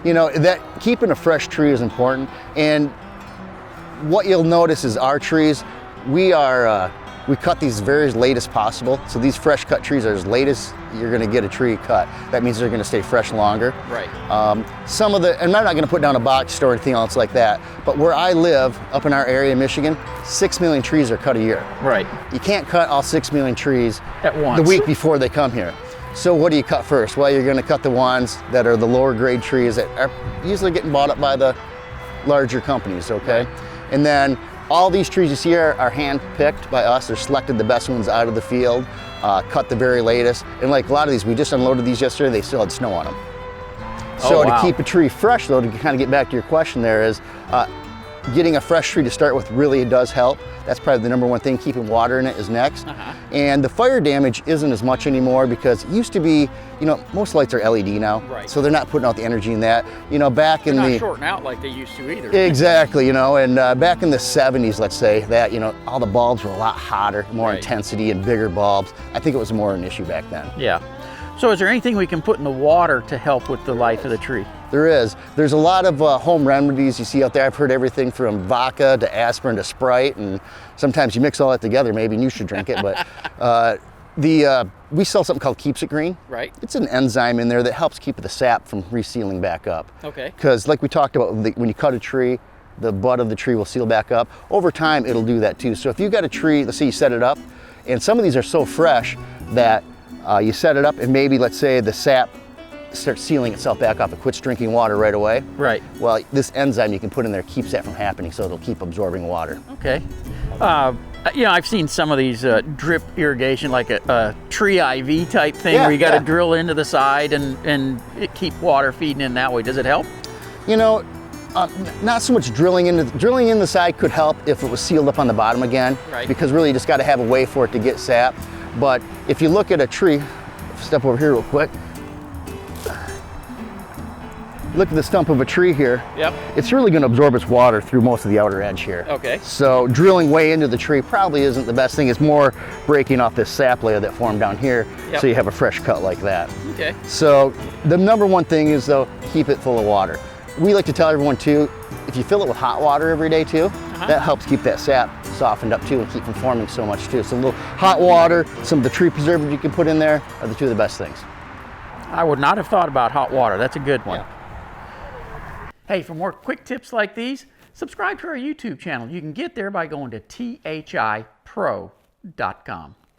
You know, that keeping a fresh tree is important. And what you'll notice is our trees, we cut these very late as possible. So these fresh cut trees are as late as you're gonna get a tree cut. That means they're gonna stay fresh longer. Right. Some of the, and I'm not gonna put down a box store or anything else like that, but where I live, up in our area in Michigan, 6 million trees are cut a year. Right. You can't cut all 6 million trees at once the week before they come here. So what do you cut first? Well, you're gonna cut the ones that are the lower grade trees that are usually getting bought up by the larger companies, okay? Right. And then all these trees you see here are hand picked by us. They're selected the best ones out of the field, cut the very latest. And like a lot of these, we just unloaded these yesterday, they still had snow on them. So to keep a tree fresh though, to kind of get back to your question there is, getting a fresh tree to start with really does help. That's probably the number one thing. Keeping water in it is next. And the fire damage isn't as much anymore because it used to be, you know, most lights are LED now. Right. So they're not putting out the energy in that. You know, back in they're the... not shorting out like they used to either. Exactly, you know, and back in the 70s, let's say, that, you know, all the bulbs were a lot hotter, more intensity and bigger bulbs. I think it was more an issue back then. Yeah. So is there anything we can put in the water to help with the life of the tree? There is. There's a lot of home remedies you see out there. I've heard everything from vodka to aspirin to Sprite, and sometimes you mix all that together maybe and you should drink it, but we sell something called Keeps It Green. Right. It's an enzyme in there that helps keep the sap from resealing back up. Okay. Because like we talked about, when you cut a tree, the bud of the tree will seal back up. Over time, it'll do that too. So if you've got a tree, let's say you set it up, and some of these are so fresh that you set it up and maybe, let's say, the sap starts sealing itself back up. It quits drinking water right away. Right. Well, this enzyme you can put in there keeps that from happening, so it'll keep absorbing water. Okay. You know, I've seen some of these drip irrigation, like a tree IV type thing, where you got to drill into the side and keep water feeding in that way. Does it help? You know, not so much drilling in the side could help if it was sealed up on the bottom again. Right. Because really you just got to have a way for it to get sap. But if you look at a tree, step over here real quick. Look at the stump of a tree here. Yep. It's really going to absorb its water through most of the outer edge here. Okay. So drilling way into the tree probably isn't the best thing. It's more breaking off this sap layer that formed down here, so you have a fresh cut like that. Okay. So the number one thing is though, keep it full of water. We like to tell everyone too, if you fill it with hot water every day too, that helps keep that sap softened up too and keep from forming so much too. So a little hot water, some of the tree preservatives you can put in there are the two of the best things. I would not have thought about hot water. That's a good one. Yeah. Hey, for more quick tips like these, subscribe to our YouTube channel. You can get there by going to thipro.com.